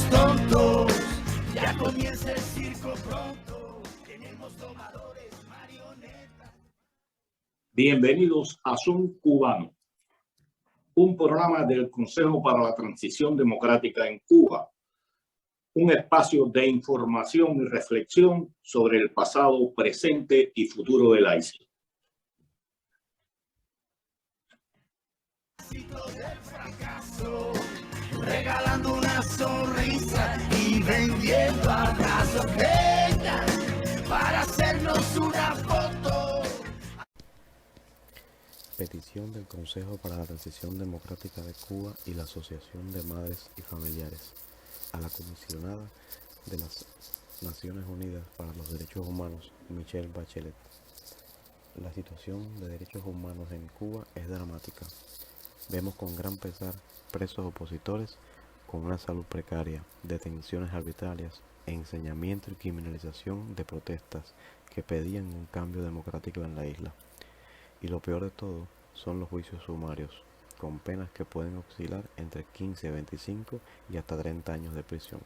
seamos tontos, ya comienza el circo pronto, tenemos domadores, marionetas. Bienvenidos a Son Cubano, un programa del Consejo para la Transición Democrática en Cuba, un espacio de información y reflexión sobre el pasado, presente y futuro de la isla. Del fracaso, regalando una sonrisa y vendiendo abrazos, vengan para hacernos una foto. Petición del Consejo para la Transición Democrática de Cuba y la Asociación de Madres y Familiares a la comisionada de las Naciones Unidas para los Derechos Humanos, Michelle Bachelet. La situación de derechos humanos en Cuba es dramática. Vemos con gran pesar presos opositores con una salud precaria, detenciones arbitrarias, ensañamiento y criminalización de protestas que pedían un cambio democrático en la isla. Y lo peor de todo son los juicios sumarios, con penas que pueden oscilar entre 15, 25 y hasta 30 años de prisión.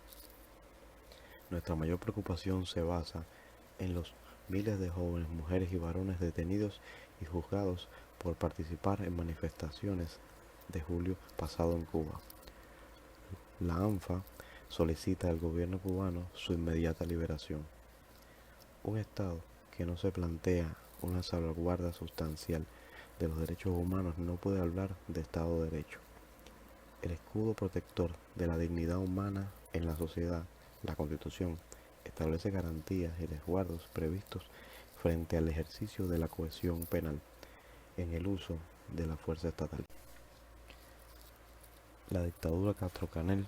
Nuestra mayor preocupación se basa en los miles de jóvenes, mujeres y varones detenidos y juzgados por participar en manifestaciones de julio pasado en Cuba. La ANFA solicita al gobierno cubano su inmediata liberación. Un Estado que no se plantea una salvaguarda sustancial de los derechos humanos no puede hablar de Estado de Derecho. El escudo protector de la dignidad humana en la sociedad, la Constitución, establece garantías y resguardos previstos frente al ejercicio de la cohesión penal en el uso de la fuerza estatal. La dictadura Castro Canel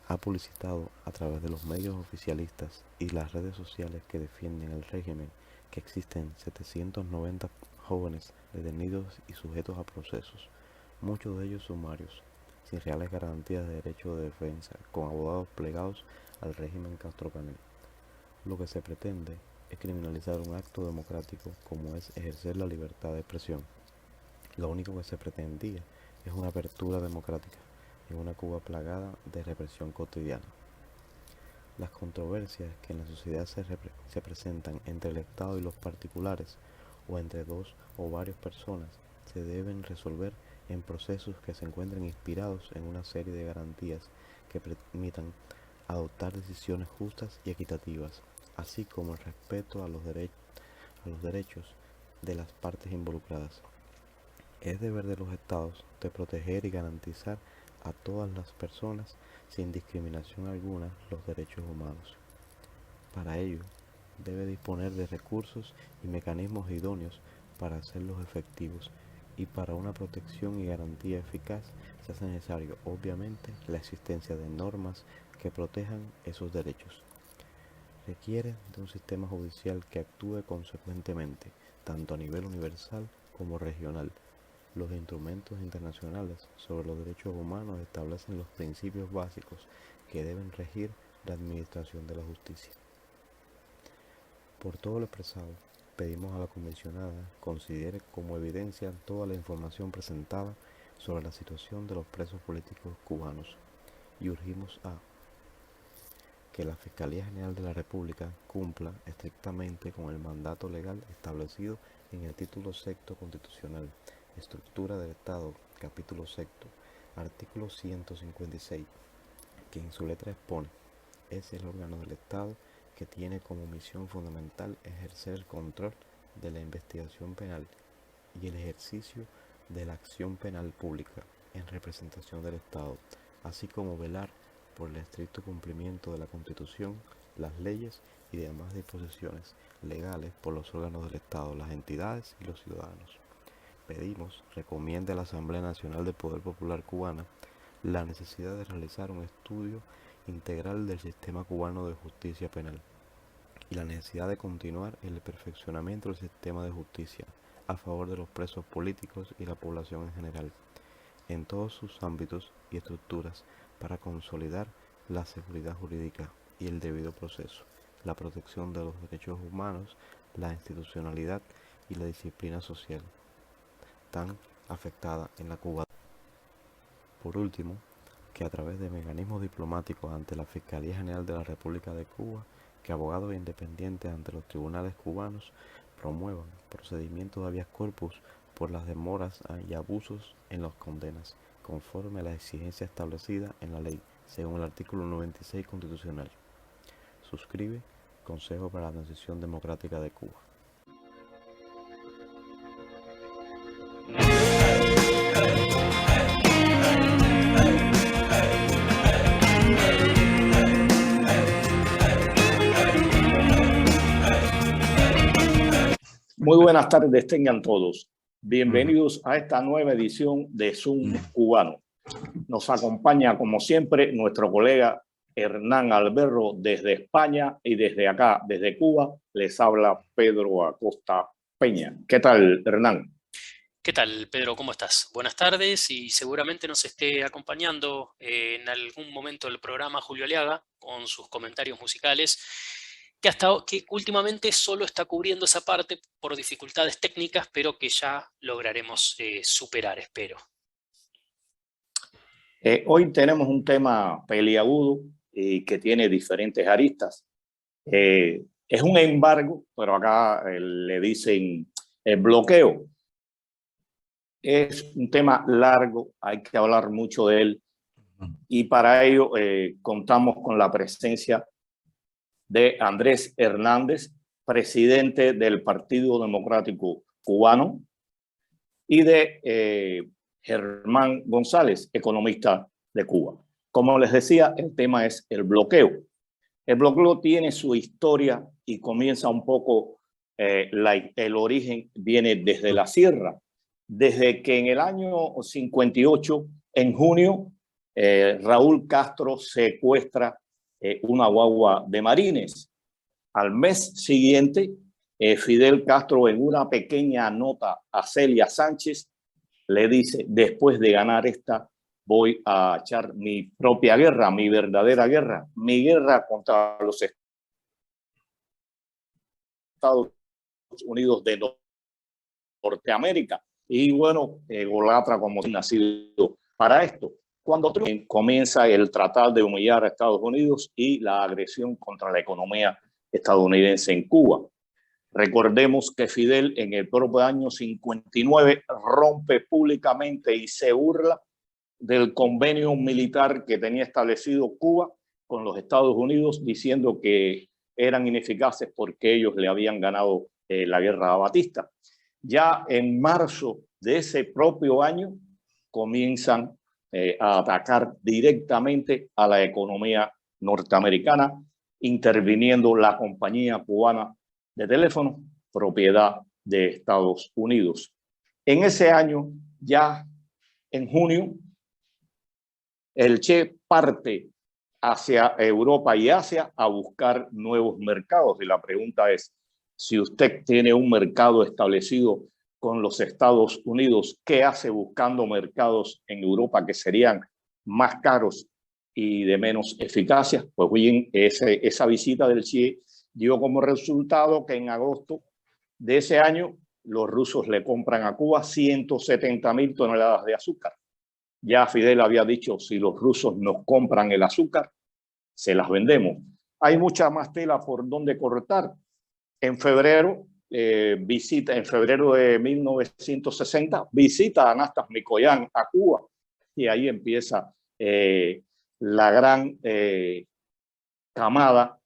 ha publicitado a través de los medios oficialistas y las redes sociales que defienden el régimen que existen 790 jóvenes detenidos y sujetos a procesos, muchos de ellos sumarios, sin reales garantías de derecho de defensa, con abogados plegados al régimen Castro Canel. Lo que se pretende es criminalizar un acto democrático como es ejercer la libertad de expresión. Lo único que se pretendía es una apertura democrática en una Cuba plagada de represión cotidiana. Las controversias que en la sociedad se presentan entre el Estado y los particulares o entre dos o varias personas se deben resolver en procesos que se encuentren inspirados en una serie de garantías que permitan adoptar decisiones justas y equitativas, así como el respeto a los derechos de las partes involucradas. Es deber de los Estados de proteger y garantizar a todas las personas sin discriminación alguna los derechos humanos. Para ello, debe disponer de recursos y mecanismos idóneos para hacerlos efectivos, y para una protección y garantía eficaz se hace necesario, obviamente, la existencia de normas que protejan esos derechos. Requiere de un sistema judicial que actúe consecuentemente, tanto a nivel universal como regional. Los instrumentos internacionales sobre los derechos humanos establecen los principios básicos que deben regir la administración de la justicia. Por todo lo expresado, pedimos a la comisionada considere como evidencia toda la información presentada sobre la situación de los presos políticos cubanos y urgimos a que la Fiscalía General de la República cumpla estrictamente con el mandato legal establecido en el título sexto constitucional, Estructura del Estado, capítulo sexto, artículo 156, que en su letra expone: es el órgano del Estado que tiene como misión fundamental ejercer el control de la investigación penal y el ejercicio de la acción penal pública en representación del Estado, así como velar por el estricto cumplimiento de la Constitución, las leyes y demás disposiciones legales por los órganos del Estado, las entidades y los ciudadanos. Pedimos, recomiende a la Asamblea Nacional del Poder Popular Cubana la necesidad de realizar un estudio integral del sistema cubano de justicia penal y la necesidad de continuar el perfeccionamiento del sistema de justicia a favor de los presos políticos y la población en general, en todos sus ámbitos y estructuras, para consolidar la seguridad jurídica y el debido proceso, la protección de los derechos humanos, la institucionalidad y la disciplina social, tan afectada en la Cuba. Por último, que a través de mecanismos diplomáticos ante la Fiscalía General de la República de Cuba, que abogados independientes ante los tribunales cubanos promuevan procedimientos de habeas corpus por las demoras y abusos en las condenas, conforme a la exigencia establecida en la ley, según el artículo 96 constitucional. Suscribe Consejo para la Transición Democrática de Cuba. Muy buenas tardes tengan todos. Bienvenidos a esta nueva edición de Zoom Cubano. Nos acompaña, como siempre, nuestro colega Hernán Alberro desde España, y desde acá, desde Cuba, les habla Pedro Acosta Peña. ¿Qué tal, Hernán? ¿Qué tal, Pedro? ¿Cómo estás? Buenas tardes, y seguramente nos esté acompañando en algún momento del programa Julio Aliaga con sus comentarios musicales, que últimamente solo está cubriendo esa parte por dificultades técnicas, pero que ya lograremos superar, espero. Hoy tenemos un tema peliagudo y que tiene diferentes aristas. Es un embargo, pero acá le dicen el bloqueo. Es un tema largo, hay que hablar mucho de él, y para ello contamos con la presencia de Andrés Hernández, presidente del Partido Democrático Cubano, y de Germán González, economista de Cuba. Como les decía, el tema es el bloqueo. El bloqueo tiene su historia y comienza un poco, el origen viene desde la sierra, desde que en el año 58, en junio, Raúl Castro secuestra una guagua de marines. Al mes siguiente, Fidel Castro, en una pequeña nota a Celia Sánchez, le dice: después de ganar esta, voy a echar mi propia guerra, mi verdadera guerra, mi guerra contra los Estados Unidos de Norteamérica. Y bueno, golatra como si nacido para esto. Cuando comienza el tratar de humillar a Estados Unidos y la agresión contra la economía estadounidense en Cuba. Recordemos que Fidel en el propio año 59 rompe públicamente y se burla del convenio militar que tenía establecido Cuba con los Estados Unidos, diciendo que eran ineficaces porque ellos le habían ganado la guerra a Batista. Ya en marzo de ese propio año comienzan a atacar directamente a la economía norteamericana, interviniendo la compañía cubana de teléfono, propiedad de Estados Unidos. En ese año, ya en junio, el Che parte hacia Europa y Asia a buscar nuevos mercados. Y la pregunta es, si usted tiene un mercado establecido con los Estados Unidos, ¿qué hace buscando mercados en Europa que serían más caros y de menos eficacia? Pues bien, esa visita del Che dio como resultado que en agosto de ese año los rusos le compran a Cuba 170.000 toneladas de azúcar. Ya Fidel había dicho, si los rusos nos compran el azúcar, se las vendemos. Hay mucha más tela por donde cortar. En febrero, en febrero de 1960, visita a Anastas Mikoyan a Cuba, y ahí empieza la gran camada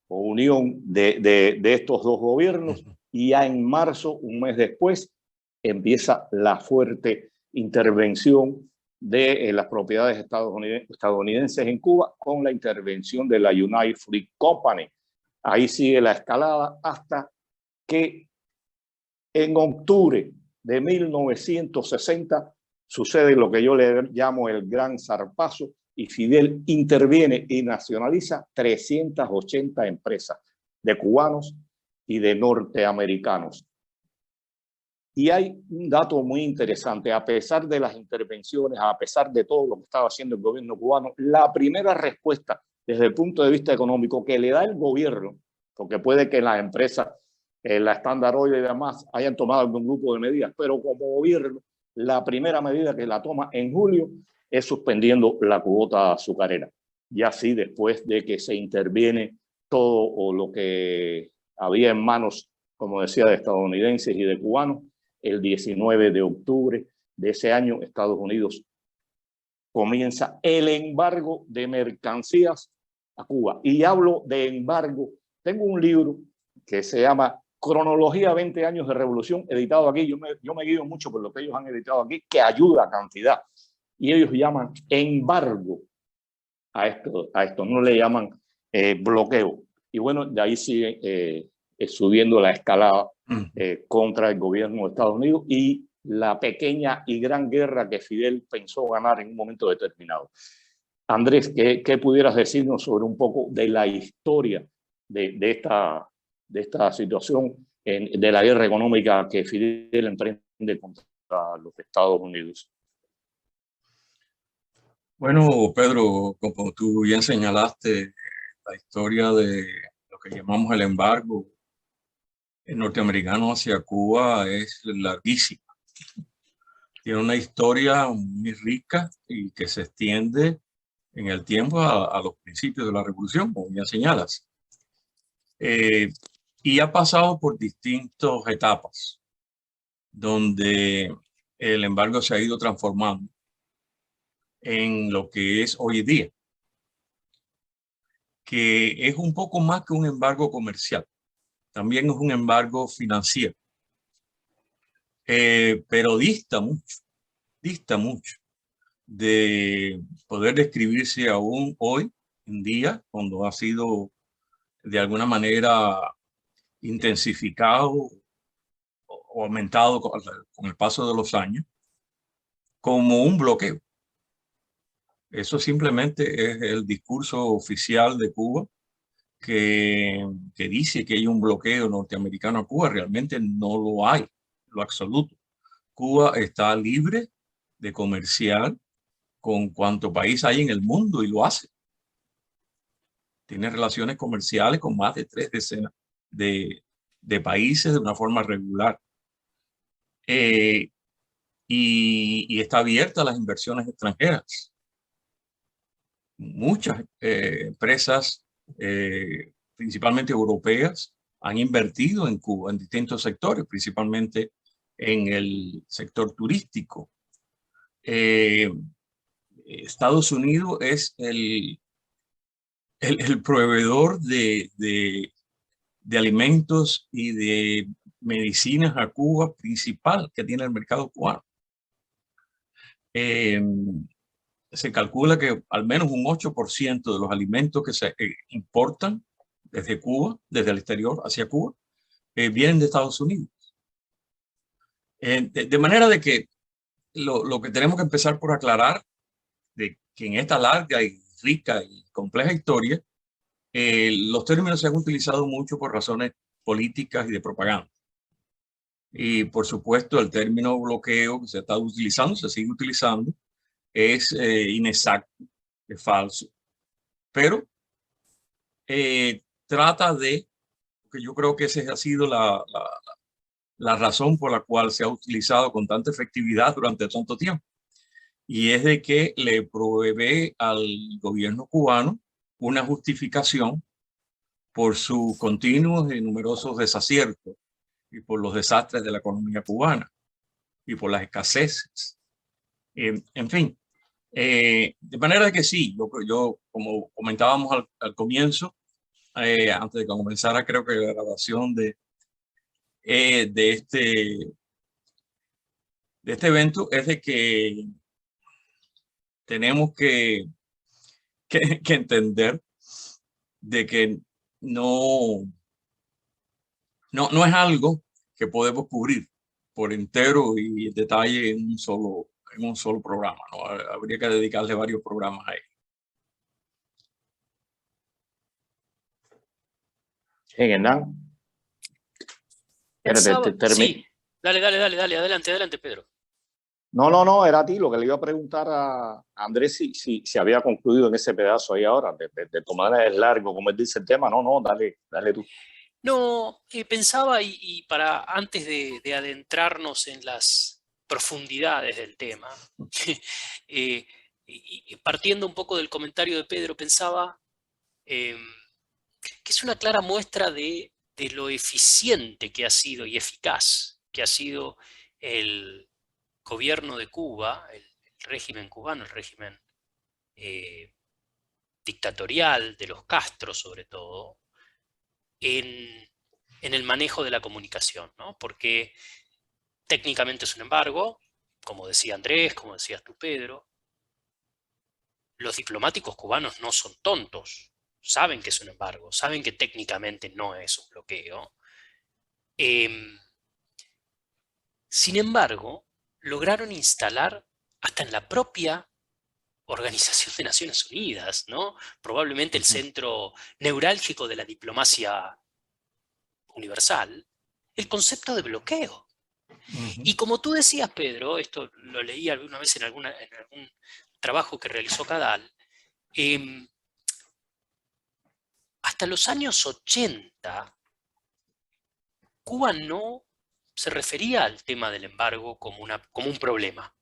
o unión de estos dos gobiernos. Y ya en marzo, un mes después, empieza la fuerte intervención de las propiedades estadounidenses en Cuba con la intervención de la United Fruit Company. Ahí sigue la escalada hasta que en octubre de 1960 sucede lo que yo le llamo el gran zarpazo, y Fidel interviene y nacionaliza 380 empresas de cubanos y de norteamericanos. Y hay un dato muy interesante: a pesar de las intervenciones, a pesar de todo lo que estaba haciendo el gobierno cubano, la primera respuesta desde el punto de vista económico que le da el gobierno, porque puede que las empresas, la Standard Oil y demás, hayan tomado algún grupo de medidas, pero como gobierno, la primera medida que la toma en julio es suspendiendo la cuota azucarera. Y así, después de que se interviene todo o lo que había en manos, como decía, de estadounidenses y de cubanos, el 19 de octubre de ese año, Estados Unidos comienza el embargo de mercancías a Cuba. Y hablo de embargo. Tengo un libro que se llama Cronología 20 años de Revolución, editado aquí. Yo me guío mucho por lo que ellos han editado aquí, que ayuda a cantidad. Y ellos llaman embargo a esto. No le llaman bloqueo. Y bueno, de ahí sigue subiendo la escalada contra el gobierno de Estados Unidos y la pequeña y gran guerra que Fidel pensó ganar en un momento determinado. Andrés, ¿qué pudieras decirnos sobre un poco de la historia de esta situación, de la guerra económica que Fidel emprende contra los Estados Unidos? Bueno, Pedro, como tú bien señalaste, la historia de lo que llamamos el embargo norteamericano hacia Cuba es larguísima. Tiene una historia muy rica y que se extiende en el tiempo a los principios de la revolución, como ya señalas. Y ha pasado por distintas etapas, donde el embargo se ha ido transformando en lo que es hoy día, que es un poco más que un embargo comercial, también es un embargo financiero, pero dista mucho de poder describirse aún hoy en día, cuando ha sido de alguna manera intensificado o aumentado con el paso de los años, como un bloqueo. Eso simplemente es el discurso oficial de Cuba que dice que hay un bloqueo norteamericano a Cuba. Realmente no lo hay, lo absoluto. Cuba está libre de comerciar con cuanto país hay en el mundo y lo hace. Tiene relaciones comerciales con más de 3 decenas de países de una forma regular. Y está abierta a las inversiones extranjeras. Muchas empresas, principalmente europeas, han invertido en Cuba en distintos sectores, principalmente en el sector turístico. Estados Unidos es el proveedor de alimentos y de medicinas a Cuba principal que tiene el mercado cubano. Se calcula que al menos un 8% de los alimentos que se importan desde Cuba, desde el exterior hacia Cuba, vienen de Estados Unidos. De manera de que lo que tenemos que empezar por aclarar, de que en esta larga y rica y compleja historia, los términos se han utilizado mucho por razones políticas y de propaganda. Y por supuesto el término bloqueo que se está utilizando, se sigue utilizando, es inexacto, es falso, pero trata de, que yo creo que esa ha sido la razón por la cual se ha utilizado con tanta efectividad durante tanto tiempo, y es de que le provee al gobierno cubano una justificación por sus continuos y numerosos desaciertos y por los desastres de la economía cubana y por las escaseces. En fin, de manera que sí, yo como comentábamos al comienzo, antes de que comenzara creo que la grabación de este evento, es de que tenemos que entender de que no es algo que podemos cubrir por entero y en detalle en un solo programa, ¿no? Habría que dedicarle varios programas a él. Hernán. Sí, dale, adelante, Pedro. No, era a ti lo que le iba a preguntar a Andrés si había concluido en ese pedazo ahí ahora, de tomar el largo, como él dice el tema. No, dale tú. No, pensaba y para antes de adentrarnos en las profundidades del tema, y partiendo un poco del comentario de Pedro, pensaba que es una clara muestra de lo eficiente que ha sido y eficaz que ha sido el gobierno de Cuba, el régimen cubano, el régimen dictatorial de los Castro sobre todo, en el manejo de la comunicación, ¿no? Porque técnicamente es un embargo, como decía Andrés, como decías tú, Pedro. Los diplomáticos cubanos no son tontos, saben que es un embargo, saben que técnicamente no es un bloqueo. Sin embargo, lograron instalar hasta en la propia Organización de Naciones Unidas, ¿no? Probablemente el centro neurálgico de la diplomacia universal, el concepto de bloqueo. Y como tú decías, Pedro, esto lo leí alguna vez en algún trabajo que realizó Cadal, hasta los años 80, Cuba no se refería al tema del embargo como un problema.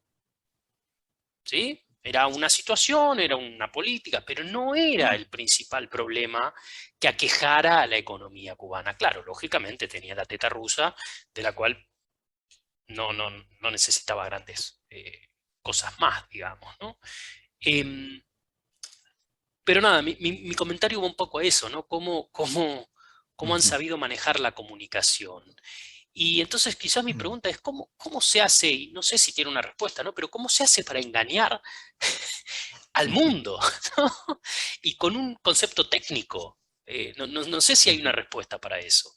¿Sí? Era una situación, era una política, pero no era el principal problema que aquejara a la economía cubana. Claro, lógicamente tenía la teta rusa, de la cual no necesitaba grandes cosas más, digamos, ¿no? Pero nada, mi comentario va un poco a eso, ¿no? Cómo han sabido manejar la comunicación. Y entonces quizás mi pregunta es, ¿cómo se hace? Y no sé si tiene una respuesta, ¿no? Pero ¿cómo se hace para engañar al mundo? ¿No? Y con un concepto técnico. No sé si hay una respuesta para eso.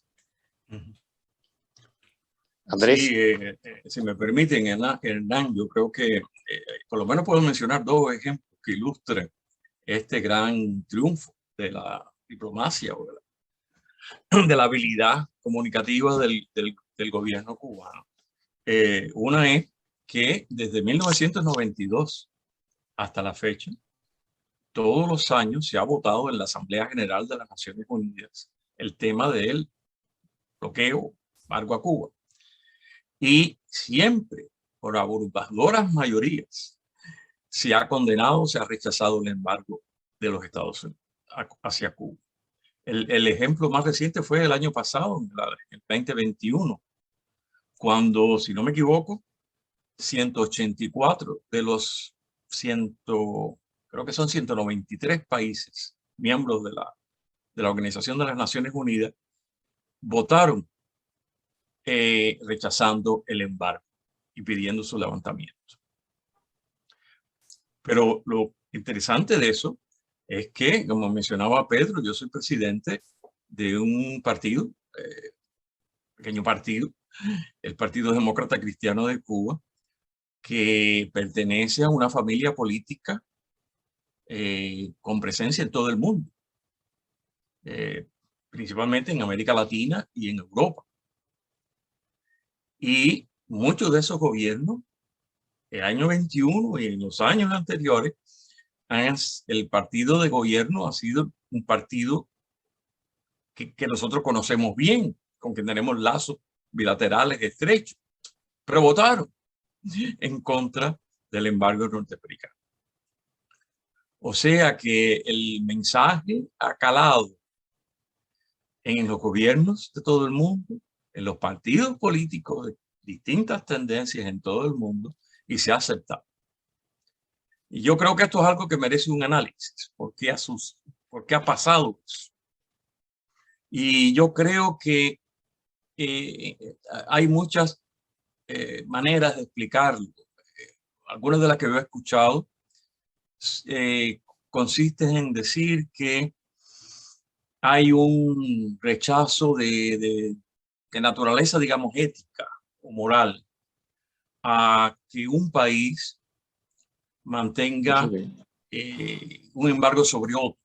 Andrés. Sí, si me permiten, Hernán, yo creo que por lo menos puedo mencionar dos ejemplos que ilustren este gran triunfo de la diplomacia o de la habilidad comunicativa del gobierno cubano. Una es que desde 1992 hasta la fecha, todos los años se ha votado en la Asamblea General de las Naciones Unidas el tema del bloqueo, embargo a Cuba. Y siempre, por abrumadoras mayorías, se ha condenado, se ha rechazado el embargo de los Estados Unidos hacia Cuba. El ejemplo más reciente fue el año pasado, en el 2021, cuando, si no me equivoco, 184 de los creo que son 193 países miembros de la Organización de las Naciones Unidas votaron rechazando el embargo y pidiendo su levantamiento. Pero lo interesante de eso es que, como mencionaba Pedro, yo soy presidente de un partido, pequeño partido, el Partido Demócrata Cristiano de Cuba, que pertenece a una familia política con presencia en todo el mundo, principalmente en América Latina y en Europa. Y muchos de esos gobiernos, el año 21 y en los años anteriores, el partido de gobierno ha sido un partido que nosotros conocemos bien, con quien tenemos lazos bilaterales estrechos, pero votaron en contra del embargo norteamericano. O sea que el mensaje ha calado en los gobiernos de todo el mundo, en los partidos políticos de distintas tendencias en todo el mundo, y se ha aceptado. Y yo creo que esto es algo que merece un análisis. ¿Por qué ha pasado eso? Y yo creo que hay muchas maneras de explicarlo. Algunas de las que yo he escuchado consisten en decir que hay un rechazo de naturaleza, digamos, ética o moral a que un país mantenga un embargo sobre otro,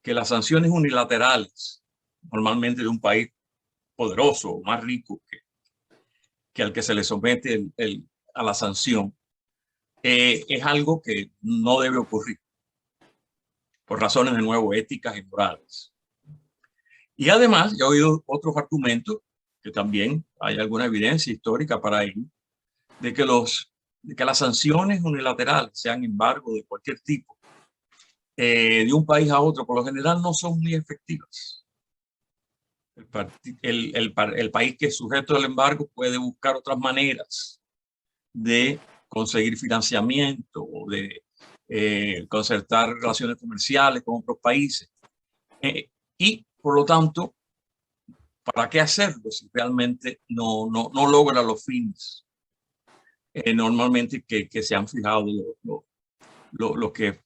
que las sanciones unilaterales, normalmente de un país poderoso o más rico que al que se le somete a la sanción, es algo que no debe ocurrir por razones de nuevo éticas y morales. Y además, he oído otros argumentos que también hay alguna evidencia histórica para ello, de que los de que las sanciones unilaterales, sean embargo de cualquier tipo, de un país a otro, por lo general no son muy efectivas. El país que es sujeto al embargo puede buscar otras maneras de conseguir financiamiento o de concertar relaciones comerciales con otros países. Y por lo tanto, ¿para qué hacerlo si realmente no logra los fines normalmente que se han fijado los que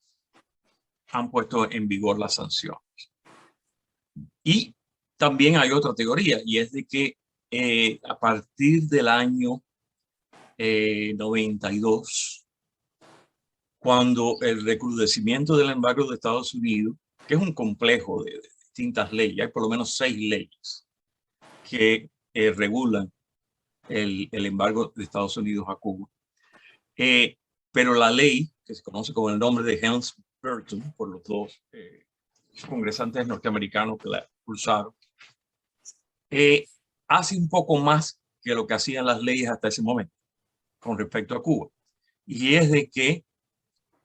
han puesto en vigor las sanciones? Y también hay otra teoría, y es de que a partir del año 92, cuando el recrudecimiento del embargo de Estados Unidos, que es un complejo de distintas leyes, hay por lo menos 6 leyes que regulan el embargo de Estados Unidos a Cuba. Pero la ley, que se conoce con el nombre de Helms-Burton, por los dos congresantes norteamericanos que la impulsaron, hace un poco más que lo que hacían las leyes hasta ese momento con respecto a Cuba. Y es de que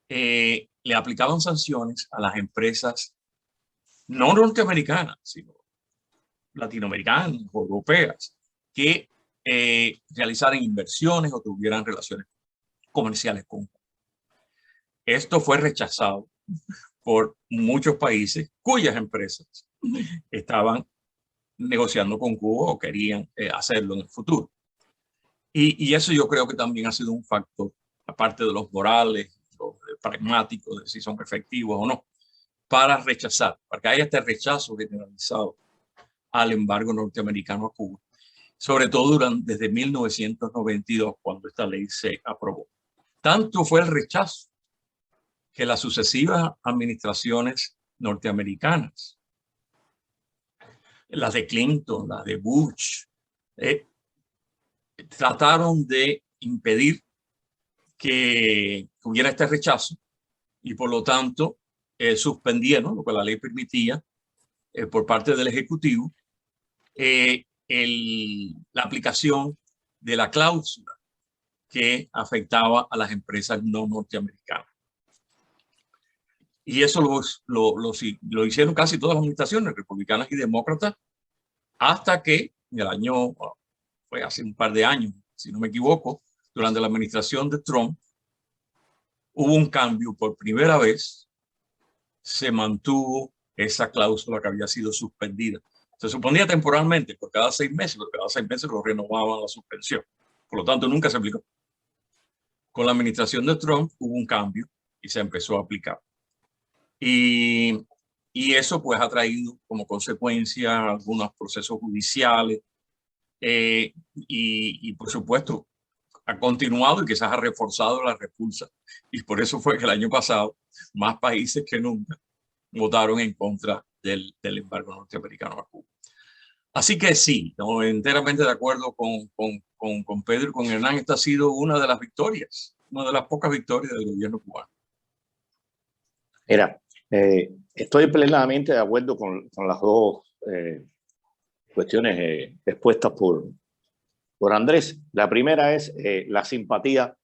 le aplicaban sanciones a las empresas no norteamericanas, sino latinoamericanas o europeas, que realizaran inversiones o tuvieran relaciones comerciales con Cuba. Esto fue rechazado por muchos países cuyas empresas estaban negociando con Cuba o querían hacerlo en el futuro. Y eso yo creo que también ha sido un factor, aparte de los morales, los pragmáticos, de si son efectivos o no, para rechazar, para que haya este rechazo generalizado al embargo norteamericano a Cuba, sobre todo desde 1992, cuando esta ley se aprobó. Tanto fue el rechazo que las sucesivas administraciones norteamericanas, las de Clinton, las de Bush, trataron de impedir que hubiera este rechazo y por lo tanto suspendieron, lo que la ley permitía, por parte del Ejecutivo, la aplicación de la cláusula que afectaba a las empresas no norteamericanas. Y eso lo hicieron casi todas las administraciones, republicanas y demócratas, hasta que en el año, fue hace un par de años, si no me equivoco, durante la administración de Trump, hubo un cambio. Por primera vez se mantuvo esa cláusula que había sido suspendida. Se suspendía temporalmente por cada 6 meses, pero cada 6 meses lo renovaban la suspensión. Por lo tanto, nunca se aplicó. Con la administración de Trump hubo un cambio y se empezó a aplicar. Y eso pues ha traído como consecuencia algunos procesos judiciales y por supuesto ha continuado y quizás ha reforzado la repulsa. Y por eso fue que el año pasado más países que nunca votaron en contra del embargo norteamericano a Cuba. Así que sí, no, enteramente de acuerdo con Pedro y con Hernán. Esta ha sido una de las victorias, una de las pocas victorias del gobierno cubano. Mira, estoy plenamente de acuerdo con las dos cuestiones expuestas por Andrés. La primera es la simpatía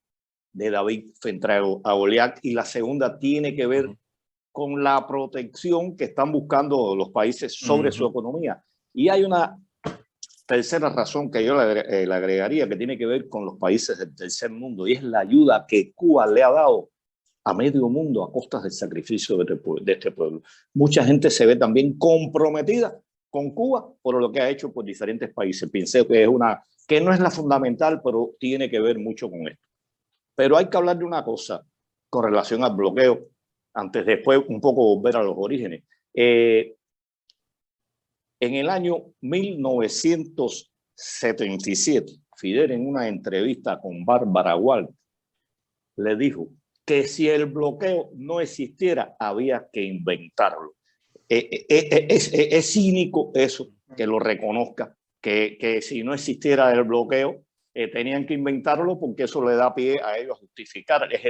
de David frente a Goliat, y la segunda tiene que ver con la protección que están buscando los países sobre su economía. Y hay una tercera razón que yo le agregaría, que tiene que ver con los países del tercer mundo, y es la ayuda que Cuba le ha dado a medio mundo a costas del sacrificio de este pueblo. Mucha gente se ve también comprometida con Cuba por lo que ha hecho por diferentes países. Pienso que no es la fundamental, pero tiene que ver mucho con esto. Pero hay que hablar de una cosa con relación al bloqueo, antes después un poco volver a los orígenes. En el año 1977, Fidel, en una entrevista con Bárbara Walker, le dijo que si el bloqueo no existiera, había que inventarlo. Es cínico eso, que lo reconozca, que si no existiera el bloqueo, tenían que inventarlo, porque eso le da pie a ellos a justificar. Es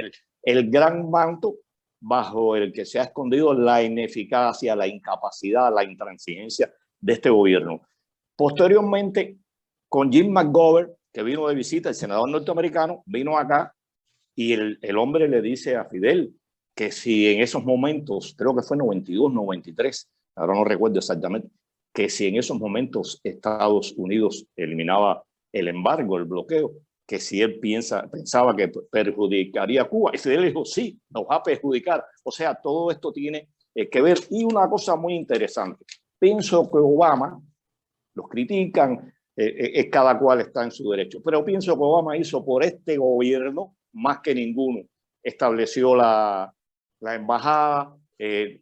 el gran manto bajo el que se ha escondido la ineficacia, la incapacidad, la intransigencia de este gobierno. Posteriormente, con Jim McGovern, que vino de visita, el senador norteamericano, vino acá y el hombre le dice a Fidel que si en esos momentos, creo que fue 92, 93, ahora no recuerdo exactamente, que si en esos momentos Estados Unidos eliminaba el embargo, el bloqueo, que si él pensaba que perjudicaría a Cuba. Y Fidel dijo, sí, nos va a perjudicar. O sea, todo esto tiene que ver. Y una cosa muy interesante, pienso que Obama, los critican, cada cual está en su derecho, pero pienso que Obama hizo por este gobierno más que ninguno. Estableció la embajada,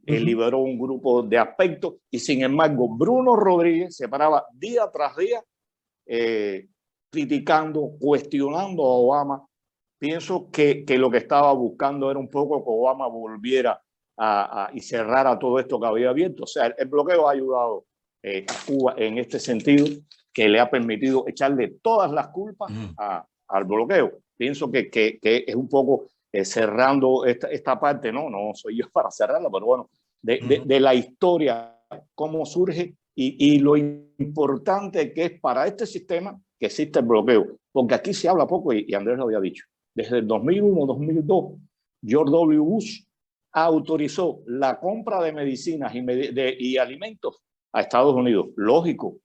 liberó un grupo de aspectos y sin embargo Bruno Rodríguez se paraba día tras día criticando, cuestionando a Obama. Pienso que lo que estaba buscando era un poco que Obama volviera y cerrara todo esto que había abierto. O sea, el bloqueo ha ayudado a Cuba en este sentido, que le ha permitido echarle todas las culpas al bloqueo. Pienso que es un poco cerrando esta parte, no soy yo para cerrarla, pero bueno, de la historia, cómo surge y lo importante que es para este sistema que existe el bloqueo, porque aquí se habla poco y Andrés lo había dicho. Desde el 2001, 2002, George W. Bush autorizó la compra de medicinas y alimentos a Estados Unidos. Lógico,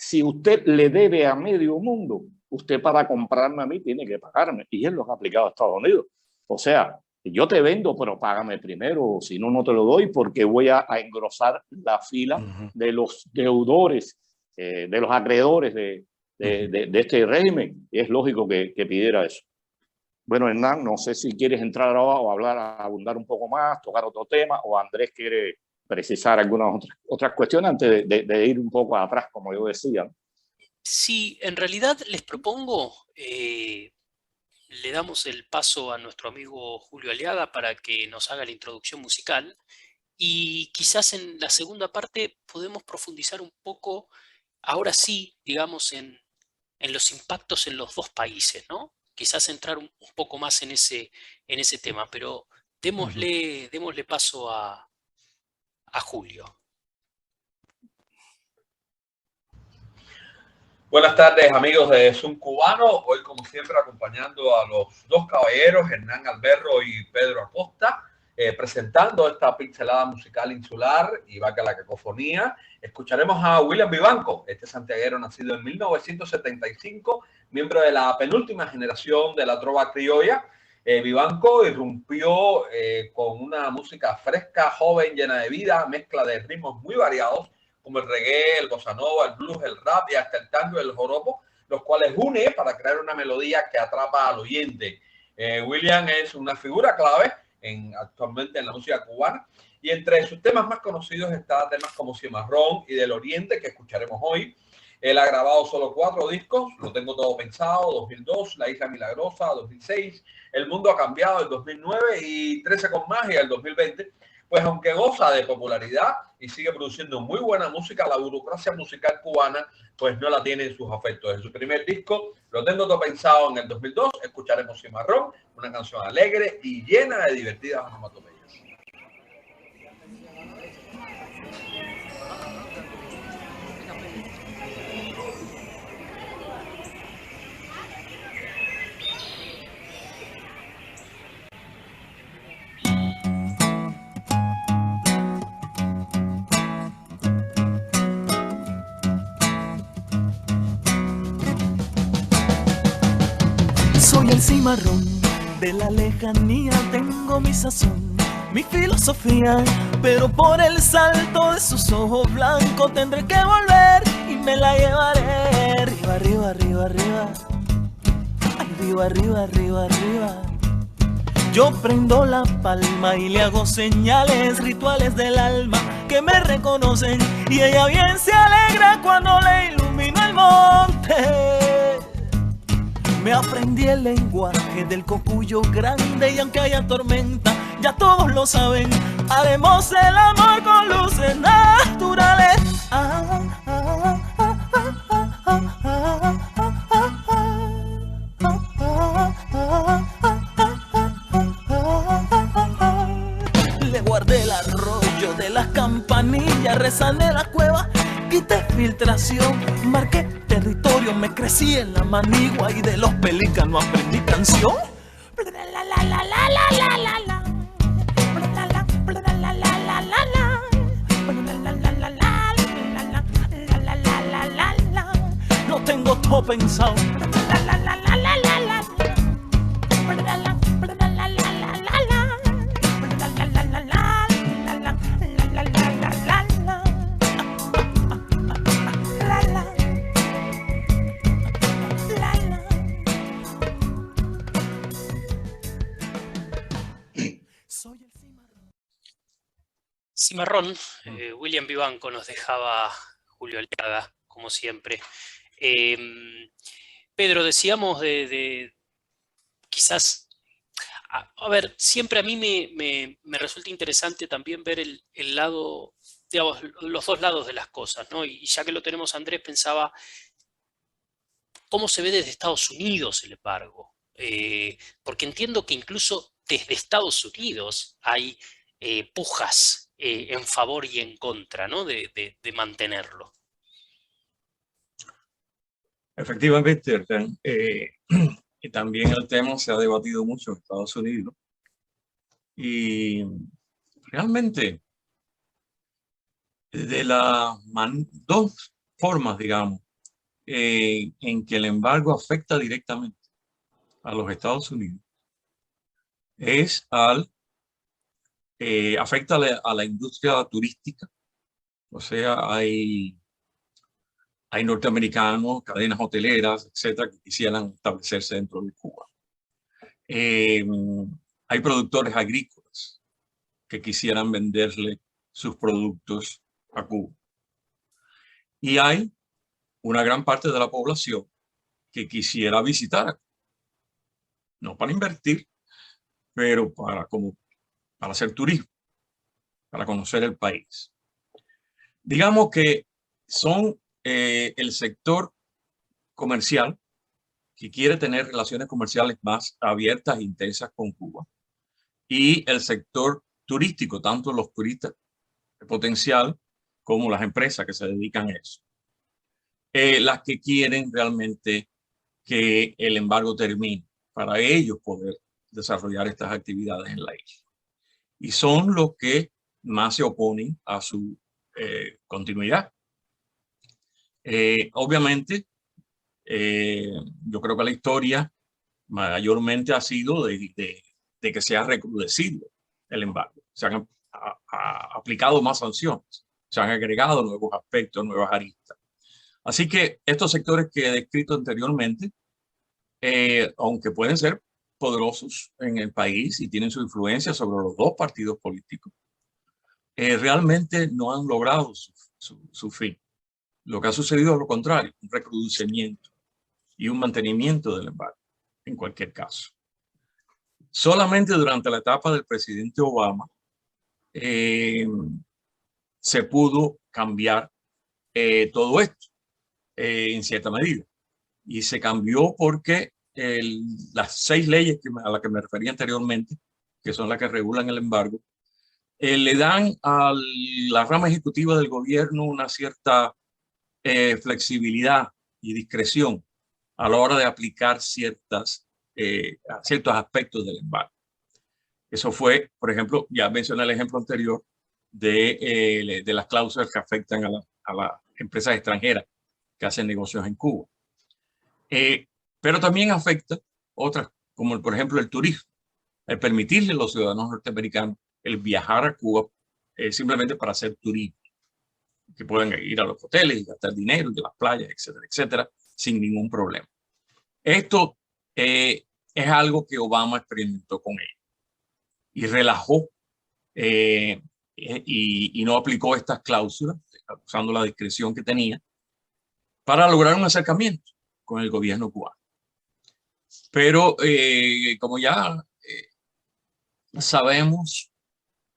si usted le debe a medio mundo, usted para comprarme a mí tiene que pagarme, y él lo ha aplicado a Estados Unidos. O sea, yo te vendo, pero págame primero, si no, no te lo doy, porque voy a engrosar la fila de los deudores, de los acreedores de este régimen. Y es lógico que pidiera eso. Bueno, Hernán, no sé si quieres entrar ahora o abundar un poco más, tocar otro tema, o Andrés quiere precisar algunas otras cuestiones antes de ir un poco atrás, como yo decía. Sí, en realidad les propongo, le damos el paso a nuestro amigo Julio Aliaga para que nos haga la introducción musical y quizás en la segunda parte podemos profundizar un poco, ahora sí, digamos, en los impactos en los dos países, ¿no? Quizás entrar un poco más en ese tema, pero démosle paso a Julio. Buenas tardes, amigos de Zoom Cubano. Hoy, como siempre, acompañando a los dos caballeros, Hernán Alberro y Pedro Acosta, presentando esta pincelada musical insular y vaca la cacofonía. Escucharemos a William Vivanco, este santiaguero nacido en 1975, miembro de la penúltima generación de la trova criolla. Vivanco irrumpió con una música fresca, joven, llena de vida, mezcla de ritmos muy variados, como el reggae, el bossa nova, el blues, el rap y hasta el tango y el joropo, los cuales une para crear una melodía que atrapa al oyente. William es una figura clave actualmente en la música cubana, y entre sus temas más conocidos está temas como Cimarrón y Del Oriente, que escucharemos hoy. Él ha grabado solo 4 discos, Lo Tengo Todo Pensado, 2002, La Isla Milagrosa, 2006, El Mundo Ha Cambiado, el 2009, y 13 con Magia, el 2020. Pues aunque goza de popularidad y sigue produciendo muy buena música, la burocracia musical cubana pues no la tiene en sus afectos. En su primer disco, Lo Tengo Todo Pensado, en el 2002, escucharemos Cimarrón, una canción alegre y llena de divertidas onomatopeyas. Soy el cimarrón de la lejanía, tengo mi sazón, mi filosofía, pero por el salto de sus ojos blancos tendré que volver y me la llevaré. Arriba, arriba, arriba, arriba, arriba, arriba, arriba, arriba. Yo prendo la palma y le hago señales, rituales del alma que me reconocen, y ella bien se alegra cuando le ilumino el monte. Me aprendí el lenguaje del cocuyo grande, y aunque haya tormenta, ya todos lo saben, haremos el amor con luces naturales. Le guardé el arroyo de las campanillas, resané la cueva, quité filtración, marqué territorio, me crecí en la manigua y de los pelícanos aprendí canción. todo pensado. Cimarrón, William Vivanco nos dejaba Julio Aliaga, como siempre. Pedro, decíamos de quizás, a ver, siempre a mí me resulta interesante también ver el lado, digamos, los dos lados de las cosas, ¿no? Y ya que lo tenemos, Andrés, pensaba cómo se ve desde Estados Unidos el embargo. Porque entiendo que incluso desde Estados Unidos hay pujas en favor y en contra, ¿no? de mantenerlo. Efectivamente, y también el tema se ha debatido mucho en Estados Unidos. Y realmente, de las dos formas, digamos, en que el embargo afecta directamente a los Estados Unidos, es afecta a la industria turística. O sea, hay norteamericanos, cadenas hoteleras, etcétera, que quisieran establecerse dentro de Cuba. Hay productores agrícolas que quisieran venderle sus productos a Cuba. Y hay una gran parte de la población que quisiera visitar a Cuba. No para invertir, pero para hacer turismo, para conocer el país. Digamos que son el sector comercial que quiere tener relaciones comerciales más abiertas e intensas con Cuba, y el sector turístico, tanto los turistas de potencial como las empresas que se dedican a eso. Las que quieren realmente que el embargo termine para ellos poder desarrollar estas actividades en la isla. Y son los que más se oponen a su continuidad. Obviamente, yo creo que la historia mayormente ha sido de que se ha recrudecido el embargo. Se han aplicado más sanciones, se han agregado nuevos aspectos, nuevas aristas. Así que estos sectores que he descrito anteriormente, aunque pueden ser poderosos en el país y tienen su influencia sobre los dos partidos políticos, realmente no han logrado su fin. Lo que ha sucedido es lo contrario, un recrudecimiento y un mantenimiento del embargo, en cualquier caso. Solamente durante la etapa del presidente Obama se pudo cambiar todo esto en cierta medida. Y se cambió porque las 6 leyes a las que me refería anteriormente, que son las que regulan el embargo, le dan a la rama ejecutiva del gobierno una cierta flexibilidad y discreción a la hora de aplicar ciertos aspectos del embargo. Eso fue, por ejemplo, ya mencioné el ejemplo anterior de las cláusulas que afectan a las empresas extranjeras que hacen negocios en Cuba. Pero también afecta otras, como por ejemplo el turismo, el permitirle a los ciudadanos norteamericanos el viajar a Cuba simplemente para hacer turismo, que pueden ir a los hoteles y gastar dinero, de las playas, etcétera, etcétera, sin ningún problema. Esto es algo que Obama experimentó con él y relajó y no aplicó estas cláusulas, usando la discreción que tenía, para lograr un acercamiento con el gobierno cubano. Pero como ya sabemos,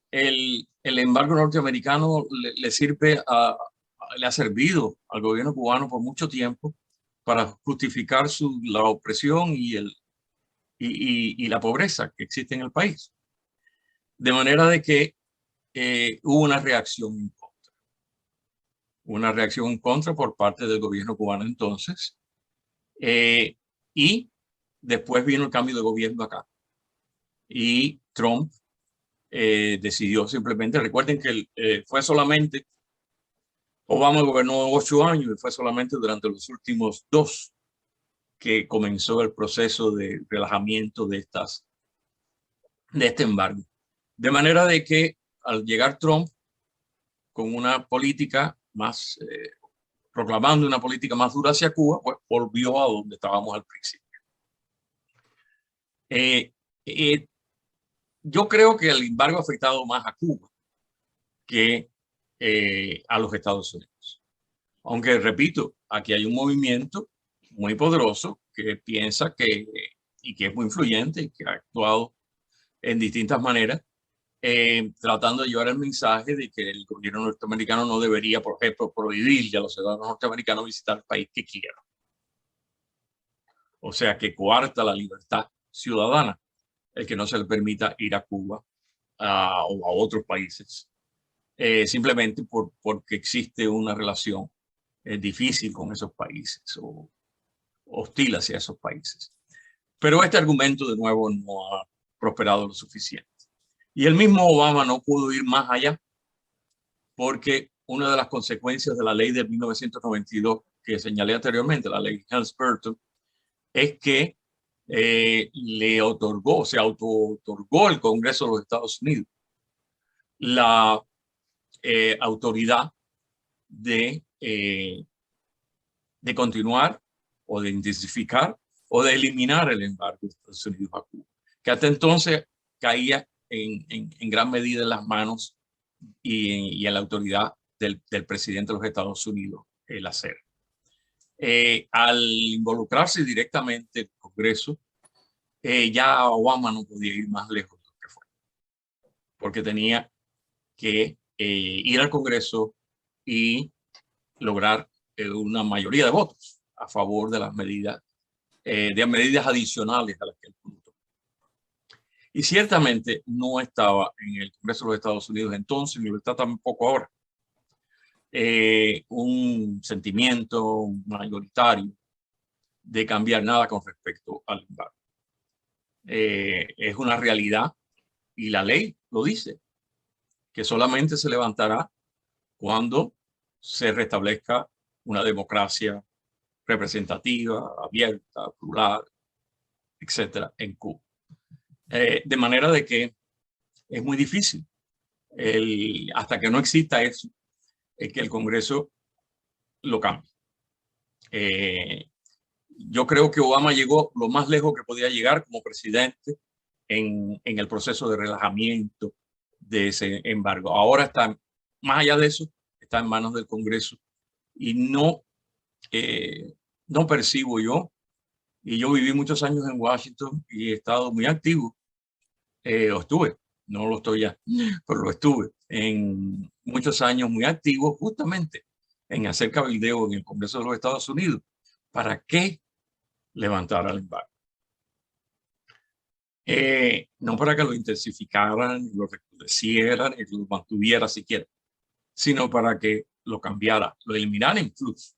el embargo norteamericano le ha servido al gobierno cubano por mucho tiempo para justificar la opresión y la pobreza que existe en el país. De manera de que hubo una reacción en contra. Una reacción en contra por parte del gobierno cubano entonces. Y después vino el cambio de gobierno acá. Y Trump decidió simplemente, recuerden que fue solamente, Obama gobernó 8 años y fue solamente durante los últimos 2 que comenzó el proceso de relajamiento de este embargo. De manera de que al llegar Trump con una política más, proclamando una política más dura hacia Cuba, pues volvió a donde estábamos al principio. Yo creo que el embargo ha afectado más a Cuba que a los Estados Unidos. Aunque, repito, aquí hay un movimiento muy poderoso que piensa y que es muy influyente y que ha actuado en distintas maneras, tratando de llevar el mensaje de que el gobierno norteamericano no debería, por ejemplo, prohibirle a los ciudadanos norteamericanos visitar el país que quieran. O sea, que coarta la libertad ciudadana el que no se le permita ir a Cuba o a otros países, simplemente porque existe una relación difícil con esos países o hostil hacia esos países. Pero este argumento, de nuevo, no ha prosperado lo suficiente. Y el mismo Obama no pudo ir más allá, porque una de las consecuencias de la ley de 1992 que señalé anteriormente, la ley Helms-Burton, es que le otorgó, se auto-otorgó el Congreso de los Estados Unidos la autoridad de continuar o de intensificar o de eliminar el embargo de Estados Unidos a Cuba, que hasta entonces caía en gran medida en las manos y en la autoridad del presidente de los Estados Unidos, el hacer. Al involucrarse directamente el Congreso, ya Obama no podía ir más lejos de lo que fue, porque tenía que ir al Congreso y lograr una mayoría de votos a favor de las medidas, adicionales a las que él pudo tomar. Y ciertamente no estaba en el Congreso de los Estados Unidos entonces, ni lo está tampoco ahora, un sentimiento mayoritario de cambiar nada con respecto al embargo. Es una realidad y la ley lo dice, que solamente se levantará cuando se restablezca una democracia representativa, abierta, plural, etcétera, en Cuba. De manera de que es muy difícil, hasta que no exista eso, es que el Congreso lo cambie. Yo creo que Obama llegó lo más lejos que podía llegar como presidente en el proceso de relajamiento de ese embargo. Ahora está, más allá de eso, está en manos del Congreso y no percibo yo, y yo viví muchos años en Washington y he estado muy activo, o estuve, no lo estoy ya, pero lo estuve en muchos años muy activo justamente en hacer cabildeo en el Congreso de los Estados Unidos. ¿Para qué levantar el embargo? No para que lo intensificaran, lo recrudecieran y lo mantuviera siquiera, sino para que lo cambiara, lo eliminara incluso.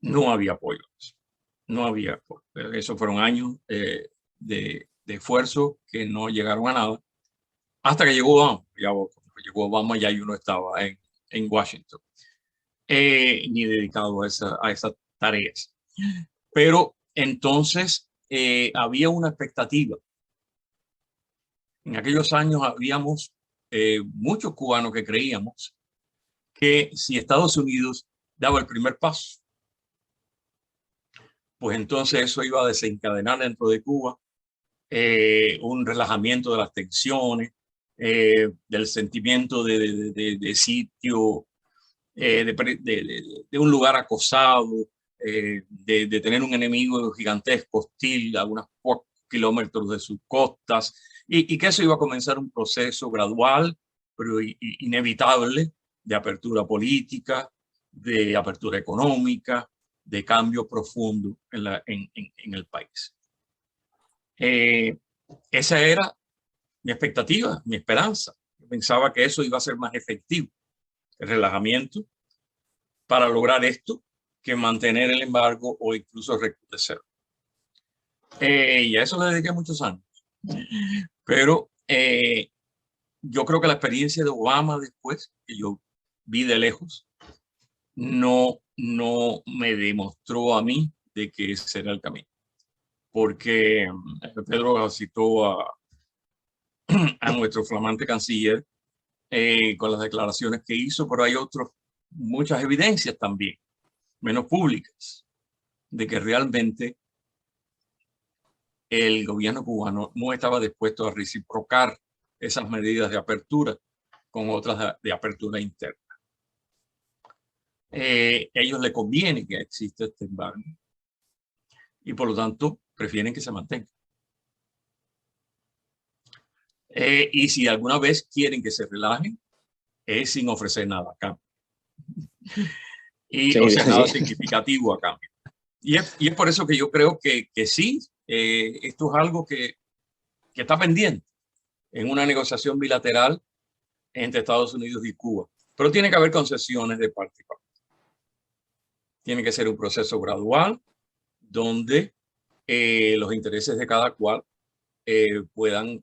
No había apoyo. No había apoyo. Esos fueron años de esfuerzo que no llegaron a nada hasta que llegó Obama. Ya llegó Obama, ya uno estaba en Washington, ni dedicado a esas tareas. Pero entonces había una expectativa. En aquellos años habíamos muchos cubanos que creíamos que si Estados Unidos daba el primer paso, pues entonces eso iba a desencadenar dentro de Cuba un relajamiento de las tensiones, del sentimiento de sitio, de un lugar acosado, de tener un enemigo gigantesco, hostil, a unos pocos kilómetros de sus costas, y que eso iba a comenzar un proceso gradual, pero inevitable, de apertura política, de apertura económica, de cambio profundo en el país. Esa era mi expectativa, mi esperanza. Yo pensaba que eso iba a ser más efectivo, el relajamiento, para lograr esto, que mantener el embargo o incluso recrudecerlo. Y a eso le dediqué muchos años. Pero yo creo que la experiencia de Obama después, que yo vi de lejos, no no me demostró a mí de que ese era el camino. Porque Pedro citó a nuestro flamante canciller con las declaraciones que hizo, pero hay muchas evidencias también, menos públicas, de que realmente el gobierno cubano no estaba dispuesto a reciprocar esas medidas de apertura con otras de apertura interna. Ellos les conviene que exista este embargo y por lo tanto prefieren que se mantenga. Y si alguna vez quieren que se relajen, es sin ofrecer nada a cambio. Y, sí, o sea, nada significativo a cambio. Y es por eso que yo creo que sí, esto es algo que está pendiente en una negociación bilateral entre Estados Unidos y Cuba. Pero tiene que haber concesiones de parte y parte. Tiene que ser un proceso gradual donde los intereses de cada cual puedan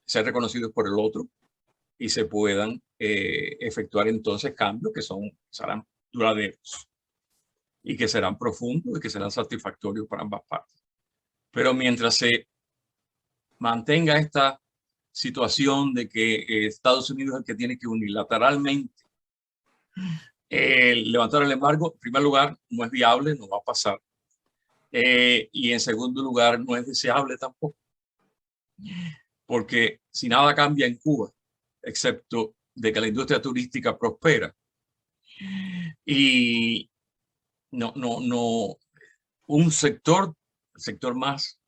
ser reconocidos por el otro y se puedan efectuar entonces cambios que serán duraderos y que serán profundos y que serán satisfactorios para ambas partes. Pero mientras se mantenga esta situación de que Estados Unidos es el que tiene que unilateralmente levantar el embargo, en primer lugar, no es viable, no va a pasar. Y en segundo lugar, no es deseable tampoco. Porque si nada cambia en Cuba, excepto de que la industria turística prospera y un sector más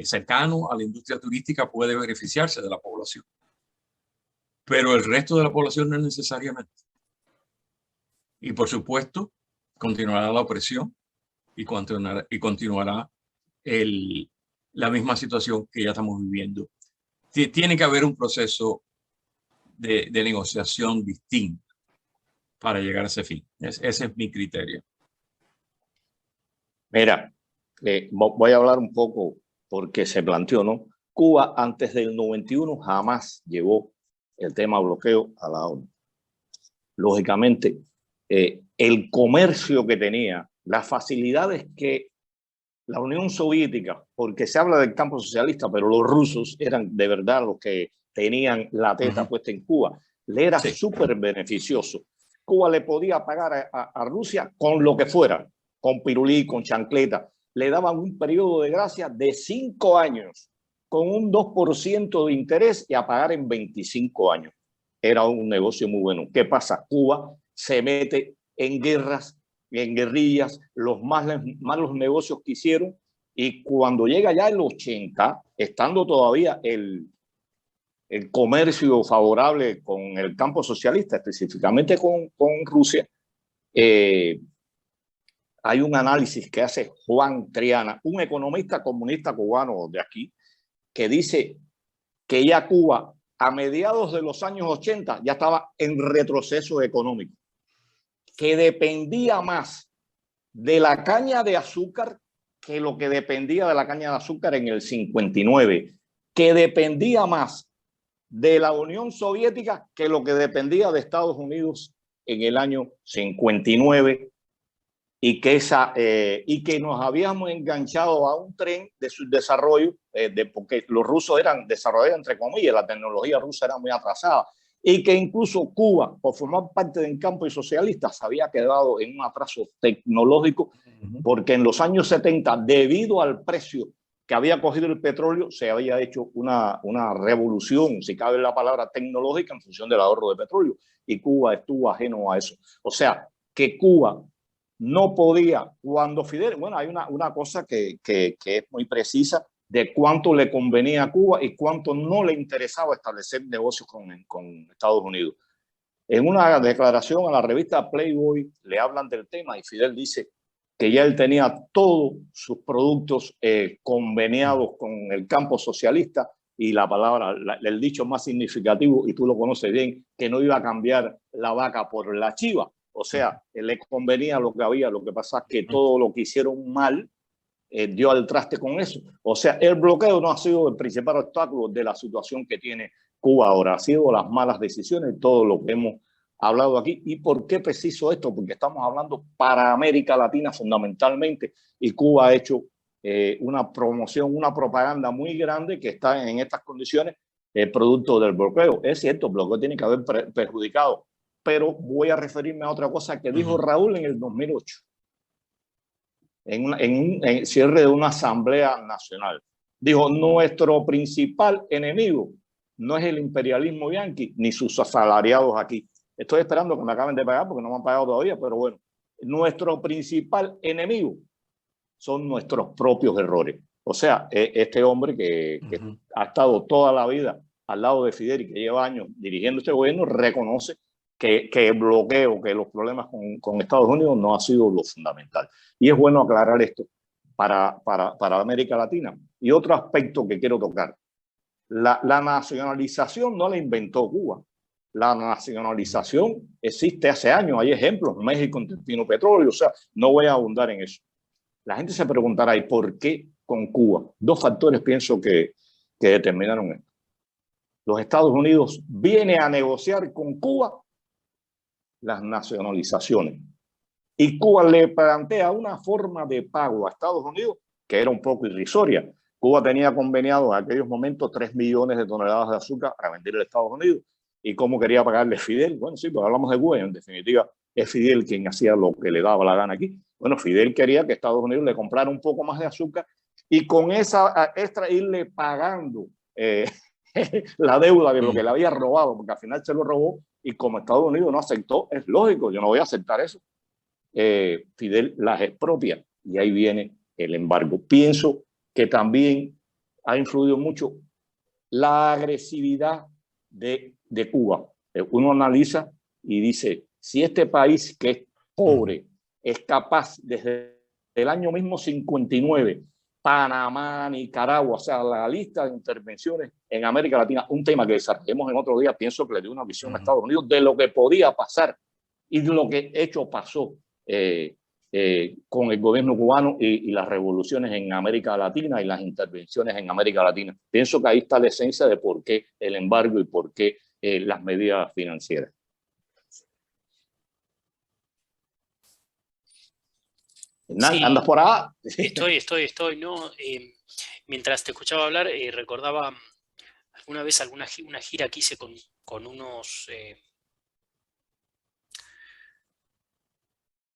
cercano a la industria turística puede beneficiarse de la población, pero el resto de la población no necesariamente. Y por supuesto, continuará la opresión y continuará la misma situación que ya estamos viviendo. Tiene que haber un proceso de negociación distinto para llegar a ese fin. Ese es mi criterio. Mira, voy a hablar un poco porque se planteó, ¿no? Cuba antes del 91 jamás llevó el tema bloqueo a la ONU. Lógicamente, el comercio que tenía, las facilidades que la Unión Soviética, porque se habla del campo socialista, pero los rusos eran de verdad los que tenían la teta puesta en Cuba, le era súper beneficioso. Cuba le podía pagar a Rusia con lo que fuera, con pirulí, con chancleta. Le daban un periodo de gracia de 5 años, con un 2% de interés y a pagar en 25 años. Era un negocio muy bueno. ¿Qué pasa? Cuba se mete en guerras, en guerrillas, los malos negocios que hicieron, y cuando llega ya el 80, estando todavía el comercio favorable con el campo socialista, específicamente con Rusia, hay un análisis que hace Juan Triana, un economista comunista cubano de aquí, que dice que ya Cuba a mediados de los años 80 ya estaba en retroceso económico, que dependía más de la caña de azúcar que lo que dependía de la caña de azúcar en el 59, que dependía más de la Unión Soviética que lo que dependía de Estados Unidos en el año 59, y que nos habíamos enganchado a un tren de su desarrollo, porque los rusos eran desarrollados entre comillas, la tecnología rusa era muy atrasada, y que incluso Cuba, por formar parte del campo socialista, se había quedado en un atraso tecnológico, porque en los años 70, debido al precio que había cogido el petróleo, se había hecho una revolución, si cabe la palabra, tecnológica en función del ahorro de petróleo, y Cuba estuvo ajeno a eso. O sea, que Cuba no podía, cuando Fidel, bueno, hay una cosa que es muy precisa de cuánto le convenía a Cuba y cuánto no le interesaba establecer negocios con Estados Unidos. En una declaración a la revista Playboy le hablan del tema y Fidel dice que ya él tenía todos sus productos conveniados con el campo socialista, y la palabra, el dicho más significativo, y tú lo conoces bien, que no iba a cambiar la vaca por la chiva. O sea, le convenía lo que había, lo que pasa es que todo lo que hicieron mal dio al traste con eso. O sea, el bloqueo no ha sido el principal obstáculo de la situación que tiene Cuba ahora, ha sido las malas decisiones, todo lo que hemos ha hablado aquí. ¿Y por qué preciso esto? Porque estamos hablando para América Latina fundamentalmente, y Cuba ha hecho una promoción, una propaganda muy grande que está en estas condiciones producto del bloqueo. Es cierto, el bloqueo tiene que haber perjudicado, pero voy a referirme a otra cosa que dijo Raúl en el 2008, en un cierre de una asamblea nacional. Dijo, nuestro principal enemigo no es el imperialismo yanqui ni sus asalariados aquí. Estoy esperando que me acaben de pagar porque no me han pagado todavía, pero bueno, nuestro principal enemigo son nuestros propios errores. O sea, este hombre que ha estado toda la vida al lado de Fidel y que lleva años dirigiendo este gobierno, reconoce que el bloqueo, que los problemas con Estados Unidos no ha sido lo fundamental. Y es bueno aclarar esto para América Latina. Y otro aspecto que quiero tocar, la nacionalización no la inventó Cuba. La nacionalización existe hace años, hay ejemplos, México en Tino Petróleo, o sea, no voy a abundar en eso. La gente se preguntará, ¿y por qué con Cuba? Dos factores pienso que determinaron esto. Los Estados Unidos viene a negociar con Cuba las nacionalizaciones. Y Cuba le plantea una forma de pago a Estados Unidos que era un poco irrisoria. Cuba tenía conveniado en aquellos momentos 3 millones de toneladas de azúcar a venderle a Estados Unidos. ¿Y cómo quería pagarle Fidel? Bueno, sí, pues hablamos de Cuba, en definitiva es Fidel quien hacía lo que le daba la gana aquí. Bueno, Fidel quería que Estados Unidos le comprara un poco más de azúcar y con esa extra irle pagando la deuda de lo que le había robado, porque al final se lo robó y como Estados Unidos no aceptó, es lógico, yo no voy a aceptar eso. Fidel las expropia y ahí viene el embargo. Pienso que también ha influido mucho la agresividad de Cuba. Uno analiza y dice, si este país que es pobre es capaz desde el año mismo 59, Panamá, Nicaragua, o sea, la lista de intervenciones en América Latina, un tema que desarrollemos en otro día, pienso que le dio una visión a Estados Unidos de lo que podía pasar y de lo que hecho pasó con el gobierno cubano y las revoluciones en América Latina y las intervenciones en América Latina. Pienso que ahí está la esencia de por qué el embargo y por qué las medidas financieras. Sí, ¿Andas por ahí? Estoy, ¿no? Mientras te escuchaba hablar, recordaba alguna vez una gira que hice con unos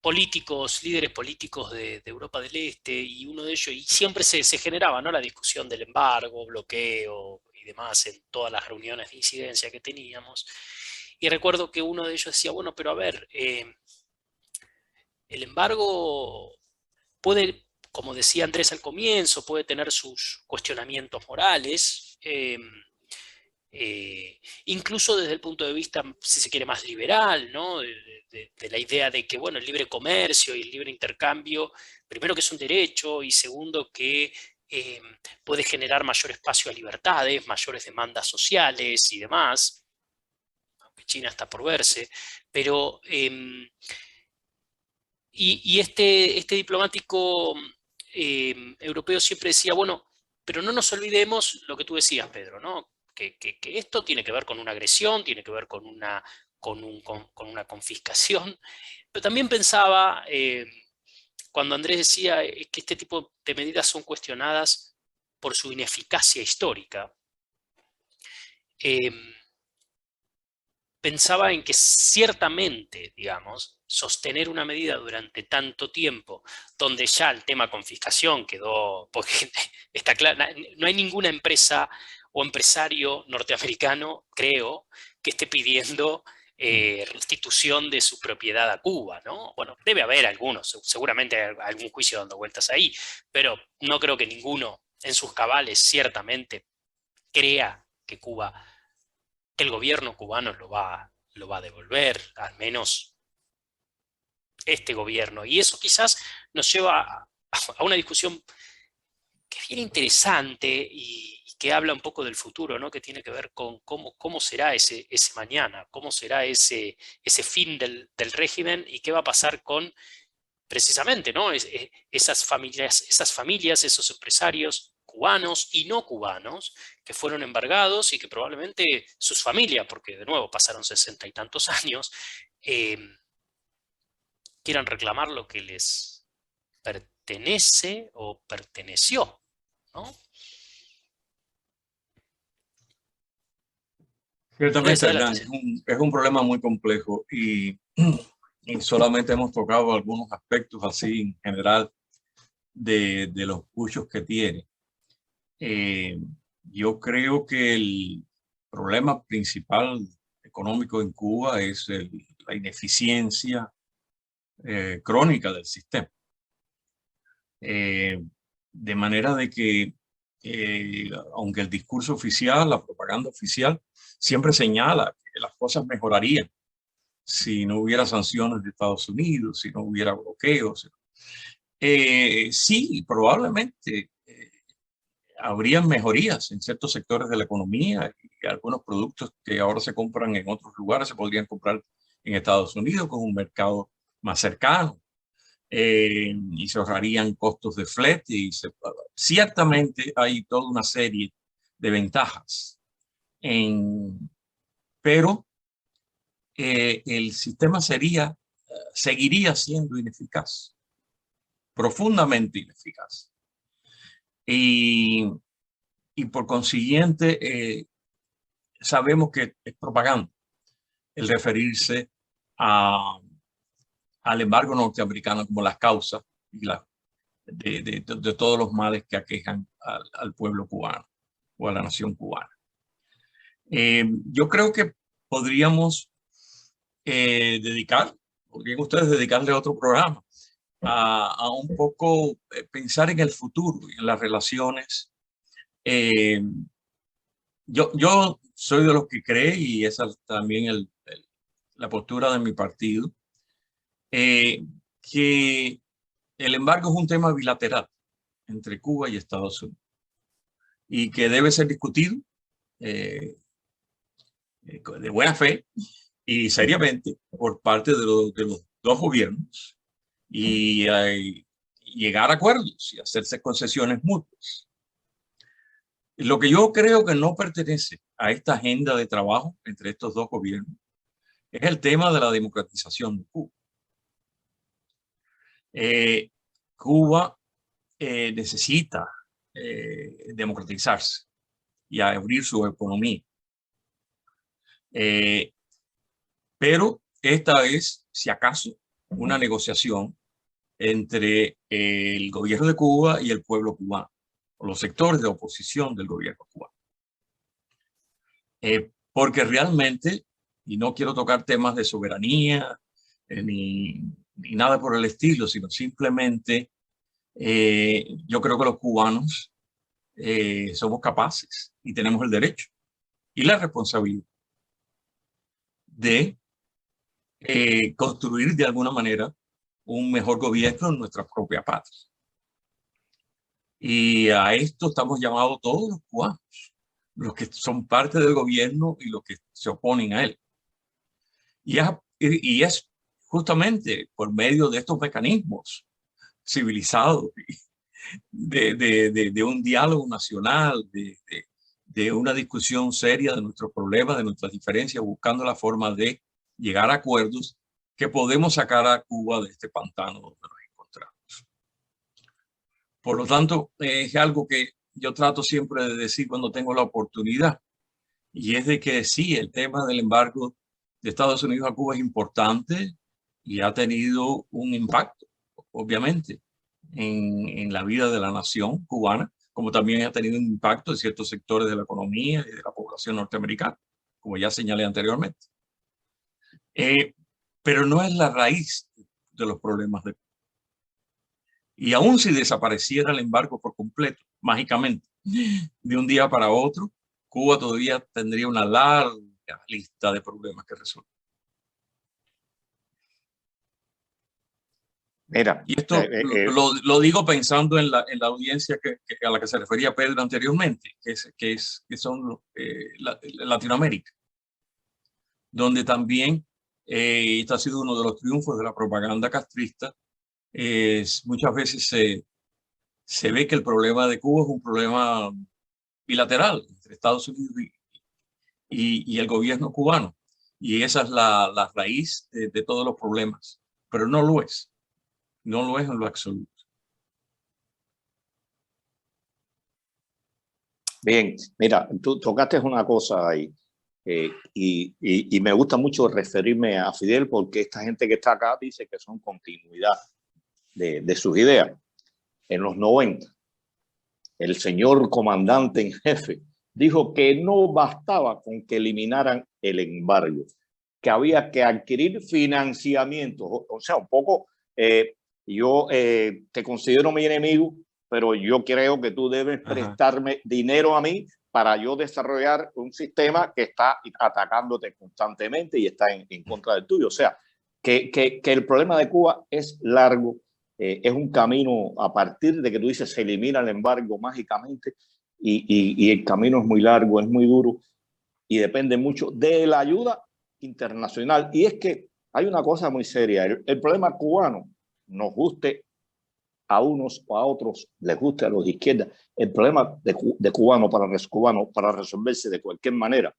políticos, líderes políticos de Europa del Este, y uno de ellos, y siempre se generaba, ¿no?, la discusión del embargo, bloqueo y demás en todas las reuniones de incidencia que teníamos. Y recuerdo que uno de ellos decía, bueno, pero a ver, el embargo puede, como decía Andrés al comienzo, puede tener sus cuestionamientos morales, incluso desde el punto de vista, si se quiere, más liberal, ¿no? de la idea de que, bueno, el libre comercio y el libre intercambio, primero que es un derecho y segundo que puede generar mayor espacio a libertades, mayores demandas sociales y demás, aunque China está por verse, pero este diplomático europeo siempre decía, bueno, pero no nos olvidemos lo que tú decías, Pedro, ¿no? Que esto tiene que ver con una agresión, tiene que ver con una confiscación, pero también pensaba, cuando Andrés decía que este tipo de medidas son cuestionadas por su ineficacia histórica, pensaba en que ciertamente, digamos, sostener una medida durante tanto tiempo, donde ya el tema confiscación quedó, porque está claro, no hay ninguna empresa o empresario norteamericano, creo, que esté pidiendo restitución de su propiedad a Cuba, ¿no? Bueno, debe haber algunos, seguramente hay algún juicio dando vueltas ahí, pero no creo que ninguno en sus cabales ciertamente crea que el gobierno cubano lo va a devolver, al menos este gobierno. Y eso quizás nos lleva a una discusión que es bien interesante y que habla un poco del futuro, ¿no? Que tiene que ver con cómo será ese mañana, cómo será ese fin del régimen y qué va a pasar con, precisamente, ¿no? Esas familias, esos empresarios cubanos y no cubanos que fueron embargados y que probablemente sus familias, porque de nuevo pasaron 60 y tantos años, quieran reclamar lo que les pertenece o perteneció, ¿no? Ciertamente, Hernán, Adelante. es un problema muy complejo y solamente hemos tocado algunos aspectos así en general de los muchos que tiene. Yo creo que el problema principal económico en Cuba es la ineficiencia crónica del sistema. De manera de que, aunque el discurso oficial, la propaganda oficial, siempre señala que las cosas mejorarían si no hubiera sanciones de Estados Unidos, si no hubiera bloqueos. Sí, probablemente habrían mejorías en ciertos sectores de la economía y algunos productos que ahora se compran en otros lugares se podrían comprar en Estados Unidos con un mercado más cercano. Y se ahorrarían costos de flete y ciertamente hay toda una serie de ventajas. Pero el sistema seguiría siendo ineficaz, profundamente ineficaz. Y por consiguiente, sabemos que es propaganda el referirse al embargo norteamericano como las causas y de todos los males que aquejan al pueblo cubano o a la nación cubana. Yo creo que podríamos podrían ustedes dedicarle otro programa a un poco pensar en el futuro y en las relaciones. Yo soy de los que cree, y esa es también la postura de mi partido, que el embargo es un tema bilateral entre Cuba y Estados Unidos y que debe ser discutido de buena fe y seriamente por parte de los dos gobiernos y llegar a acuerdos y hacerse concesiones mutuas. Lo que yo creo que no pertenece a esta agenda de trabajo entre estos dos gobiernos es el tema de la democratización de Cuba. Cuba necesita democratizarse y abrir su economía. Pero esta es, si acaso, una negociación entre el gobierno de Cuba y el pueblo cubano, o los sectores de oposición del gobierno cubano. Porque realmente, y no quiero tocar temas de soberanía ni nada por el estilo, sino simplemente yo creo que los cubanos somos capaces y tenemos el derecho y la responsabilidad de construir de alguna manera un mejor gobierno en nuestra propia patria. Y a esto estamos llamados todos los cubanos, los que son parte del gobierno y los que se oponen a él. Y es justamente por medio de estos mecanismos civilizados de un diálogo nacional, de una discusión seria de nuestros problemas, de nuestras diferencias, buscando la forma de llegar a acuerdos que podemos sacar a Cuba de este pantano donde nos encontramos. Por lo tanto, es algo que yo trato siempre de decir cuando tengo la oportunidad, y es de que sí, el tema del embargo de Estados Unidos a Cuba es importante y ha tenido un impacto, obviamente, en la vida de la nación cubana, como también ha tenido un impacto en ciertos sectores de la economía y de la población norteamericana, como ya señalé anteriormente. Pero no es la raíz de los problemas de Cuba. Y aún si desapareciera el embargo por completo, mágicamente, de un día para otro, Cuba todavía tendría una larga lista de problemas que resolver. Mira, y esto lo digo pensando en la audiencia a la que se refería Pedro anteriormente, que son Latinoamérica, donde también este ha sido uno de los triunfos de la propaganda castrista. Muchas veces se ve que el problema de Cuba es un problema bilateral entre Estados Unidos y el gobierno cubano. Y esa es la raíz de todos los problemas. Pero no lo es. No lo es en lo absoluto. Bien, mira, tú tocaste una cosa ahí. Y me gusta mucho referirme a Fidel porque esta gente que está acá dice que son continuidad de sus ideas. En los 90, el señor comandante en jefe dijo que no bastaba con que eliminaran el embargo, que había que adquirir financiamiento. O sea, un poco, yo te considero mi enemigo, pero yo creo que tú debes prestarme dinero a mí para yo desarrollar un sistema que está atacándote constantemente y está en contra del tuyo. O sea, que el problema de Cuba es largo, es un camino a partir de que tú dices se elimina el embargo mágicamente y el camino es muy largo, es muy duro y depende mucho de la ayuda internacional. Y es que hay una cosa muy seria, el problema cubano, nos guste a unos o a otros, les guste a los de izquierda, el problema de cubano para resolverse de cualquier manera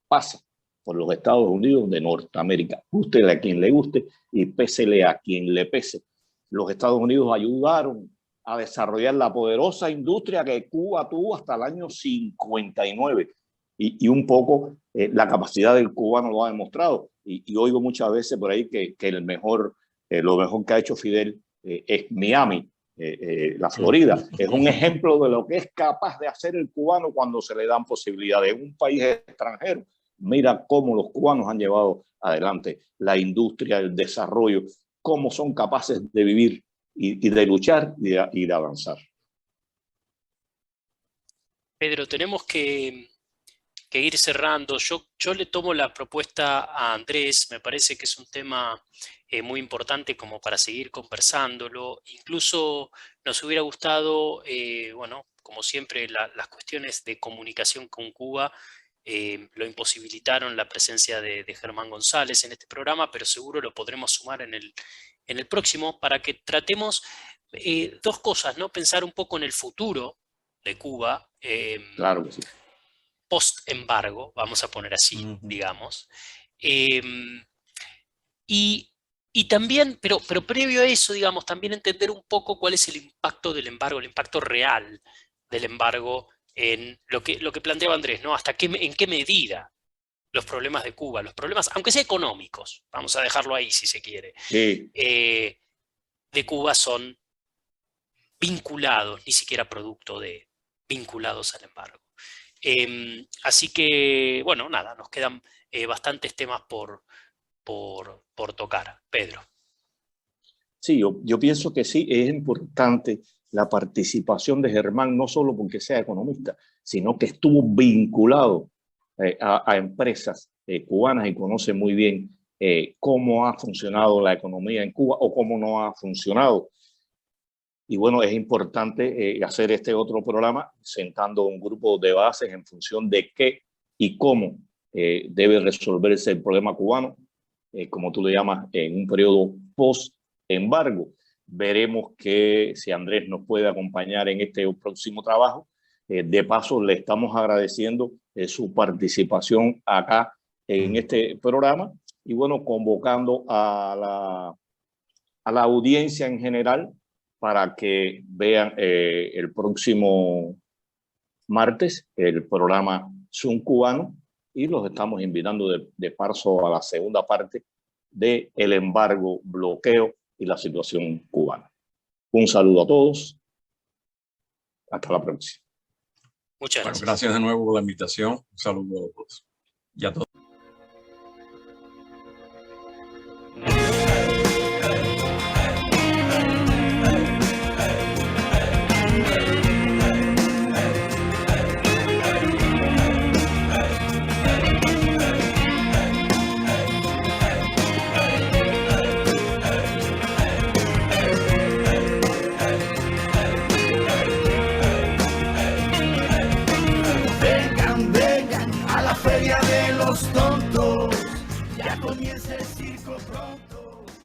pasa por los Estados Unidos de Norteamérica. Gústele a quien le guste y pésele a quien le pese. Los Estados Unidos ayudaron a desarrollar la poderosa industria que Cuba tuvo hasta el año 59 y un poco la capacidad del cubano lo ha demostrado. Y oigo muchas veces por ahí que lo mejor que ha hecho Fidel es Miami, la Florida. Es un ejemplo de lo que es capaz de hacer el cubano cuando se le dan posibilidades en un país extranjero. Mira cómo los cubanos han llevado adelante la industria, el desarrollo, cómo son capaces de vivir y de luchar y de avanzar. Pedro, tenemos que ir cerrando. Yo le tomo la propuesta a Andrés, me parece que es un tema muy importante como para seguir conversándolo. Incluso nos hubiera gustado, bueno, como siempre, las cuestiones de comunicación con Cuba lo imposibilitaron la presencia de Germán González en este programa, pero seguro lo podremos sumar en el próximo para que tratemos dos cosas, ¿no? Pensar un poco en el futuro de Cuba. Claro que sí. Post-embargo, vamos a poner así, digamos. Y también, pero previo a eso, digamos, también entender un poco cuál es el impacto del embargo, el impacto real del embargo en lo que planteaba Andrés, ¿no? En qué medida los problemas de Cuba, los problemas, aunque sea económicos, vamos a dejarlo ahí si se quiere, sí, de Cuba son vinculados, ni siquiera producto de vinculados al embargo. Así que, bueno, nada, nos quedan bastantes temas por tocar. Pedro. Sí, yo pienso que sí, es importante la participación de Germán, no solo porque sea economista, sino que estuvo vinculado a empresas cubanas y conoce muy bien cómo ha funcionado la economía en Cuba o cómo no ha funcionado. Y bueno, es importante hacer este otro programa sentando un grupo de bases en función de qué y cómo debe resolverse el problema cubano, como tú le llamas, en un periodo post-embargo. Veremos que si Andrés nos puede acompañar en este próximo trabajo. De paso, le estamos agradeciendo su participación acá en este programa y bueno, convocando a la audiencia en general para que vean el próximo martes el programa Zoom Cubano y los estamos invitando de paso a la segunda parte del embargo, bloqueo y la situación cubana. Un saludo a todos. Hasta la próxima. Muchas gracias. Bueno, gracias de nuevo por la invitación. Un saludo a todos y a todos. Vengan a la feria de los tontos, ya comienza el circo pronto.